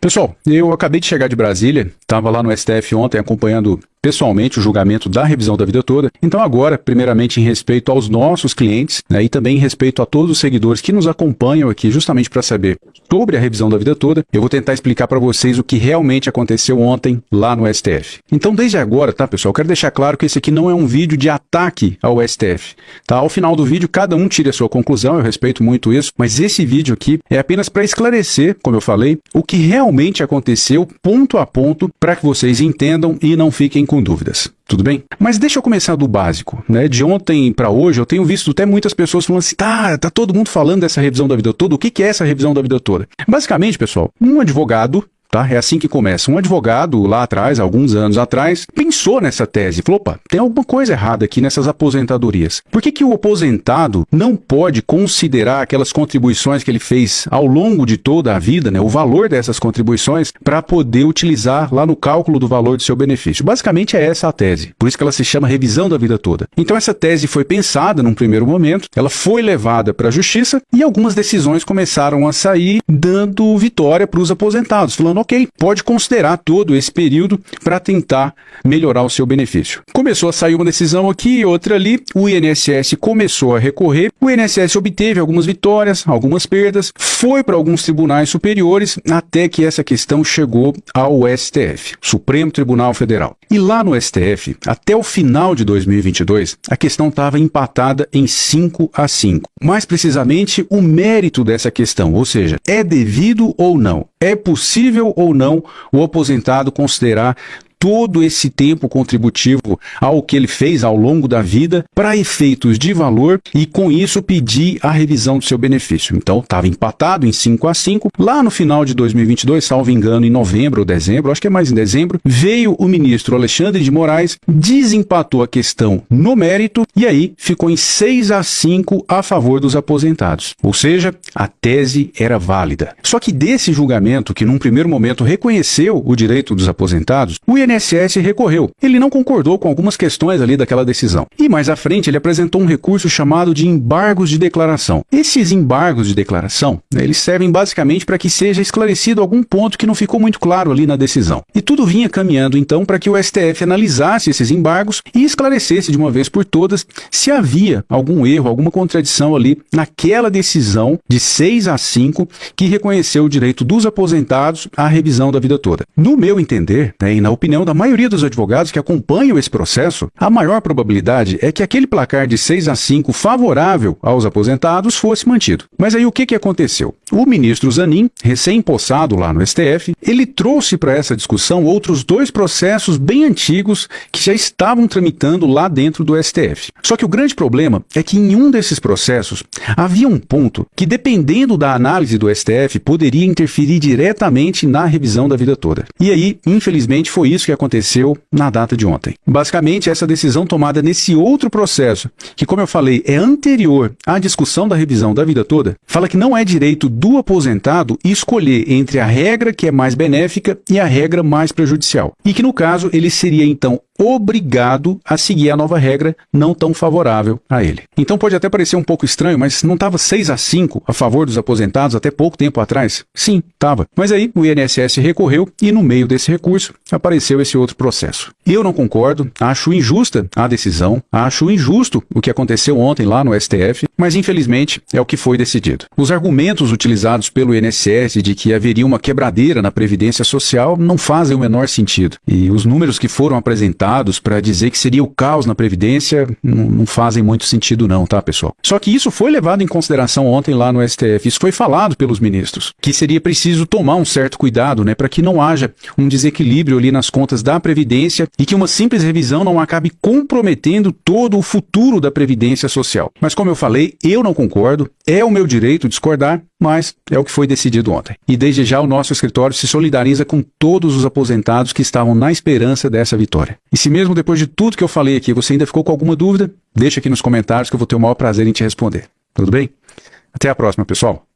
Pessoal, eu acabei de chegar de Brasília, estava lá no STF ontem acompanhando pessoalmente o julgamento da revisão da vida toda. Então agora, primeiramente em respeito aos nossos clientes, né, e também em respeito a todos os seguidores que nos acompanham aqui justamente para saber sobre a revisão da vida toda, eu vou tentar explicar para vocês o que realmente aconteceu ontem lá no STF. Então desde agora, tá pessoal, eu quero deixar claro que esse aqui não é um vídeo de ataque ao STF, tá? Ao final do vídeo cada um tire a sua conclusão, eu respeito muito isso, mas esse vídeo aqui é apenas para esclarecer, como eu falei, o que realmente aconteceu ponto a ponto para que vocês entendam e não fiquem com dúvidas. Tudo bem? Mas deixa eu começar do básico, né? De ontem para hoje eu tenho visto até muitas pessoas falando assim, tá todo mundo falando dessa revisão da vida toda, o que é essa revisão da vida toda? Basicamente, pessoal, um advogado, tá? É assim que começa. Um advogado lá atrás, alguns anos atrás, pensou nessa tese. Falou, opa, tem alguma coisa errada aqui nessas aposentadorias. Por que o aposentado não pode considerar aquelas contribuições que ele fez ao longo de toda a vida, né? O valor dessas contribuições para poder utilizar lá no cálculo do valor do seu benefício. Basicamente é essa a tese. Por isso que ela se chama revisão da vida toda. Então essa tese foi pensada num primeiro momento, ela foi levada para a justiça e algumas decisões começaram a sair dando vitória para os aposentados, falando, ok, pode considerar todo esse período para tentar melhorar o seu benefício. Começou a sair uma decisão aqui, outra ali, o INSS começou a recorrer, o INSS obteve algumas vitórias, algumas perdas, foi para alguns tribunais superiores, até que essa questão chegou ao STF, Supremo Tribunal Federal. E lá no STF, até o final de 2022, a questão estava empatada em 5-5. Mais precisamente, o mérito dessa questão, ou seja, é devido ou não? É possível ou não o aposentado considerar todo esse tempo contributivo ao que ele fez ao longo da vida para efeitos de valor e com isso pedir a revisão do seu benefício. Então estava empatado em 5-5. Lá no final de 2022, salvo engano, em novembro ou dezembro, acho que é mais em dezembro, veio o ministro Alexandre de Moraes, desempatou a questão no mérito e aí ficou em 6-5 a favor dos aposentados. Ou seja, a tese era válida. Só que desse julgamento, que num primeiro momento reconheceu o direito dos aposentados, o INSS recorreu. Ele não concordou com algumas questões ali daquela decisão. E mais à frente ele apresentou um recurso chamado de embargos de declaração. Esses embargos de declaração, né, eles servem basicamente para que seja esclarecido algum ponto que não ficou muito claro ali na decisão. E tudo vinha caminhando então para que o STF analisasse esses embargos e esclarecesse de uma vez por todas se havia algum erro, alguma contradição ali naquela decisão de 6-5 que reconheceu o direito dos aposentados à revisão da vida toda. No meu entender, né, e na opinião da maioria dos advogados que acompanham esse processo, a maior probabilidade é que aquele placar de 6-5 favorável aos aposentados fosse mantido. Mas aí o que aconteceu? O ministro Zanin, recém-possado lá no STF, ele trouxe para essa discussão outros dois processos bem antigos que já estavam tramitando lá dentro do STF. Só que o grande problema é que em um desses processos havia um ponto que, dependendo da análise do STF, poderia interferir diretamente na revisão da vida toda. E aí, infelizmente, foi isso que aconteceu na data de ontem. Basicamente, essa decisão tomada nesse outro processo, que como eu falei, é anterior à discussão da revisão da vida toda, fala que não é direito do aposentado escolher entre a regra que é mais benéfica e a regra mais prejudicial. E que no caso, ele seria então obrigado a seguir a nova regra não tão favorável a ele. Então pode até parecer um pouco estranho, mas não estava 6-5 a favor dos aposentados até pouco tempo atrás? Sim, estava. Mas aí o INSS recorreu e no meio desse recurso apareceu esse outro processo. Eu não concordo, acho injusta a decisão, acho injusto o que aconteceu ontem lá no STF, mas infelizmente é o que foi decidido. Os argumentos utilizados pelo INSS de que haveria uma quebradeira na Previdência Social não fazem o menor sentido. E os números que foram apresentados para dizer que seria o caos na Previdência não fazem muito sentido não, tá, pessoal? Só que isso foi levado em consideração ontem lá no STF, isso foi falado pelos ministros, que seria preciso tomar um certo cuidado, né, para que não haja um desequilíbrio ali nas contas da Previdência e que uma simples revisão não acabe comprometendo todo o futuro da Previdência Social. Mas como eu falei, eu não concordo, é o meu direito discordar, mas é o que foi decidido ontem. E desde já o nosso escritório se solidariza com todos os aposentados que estavam na esperança dessa vitória. E se mesmo depois de tudo que eu falei aqui você ainda ficou com alguma dúvida, deixa aqui nos comentários que eu vou ter o maior prazer em te responder. Tudo bem? Até a próxima, pessoal!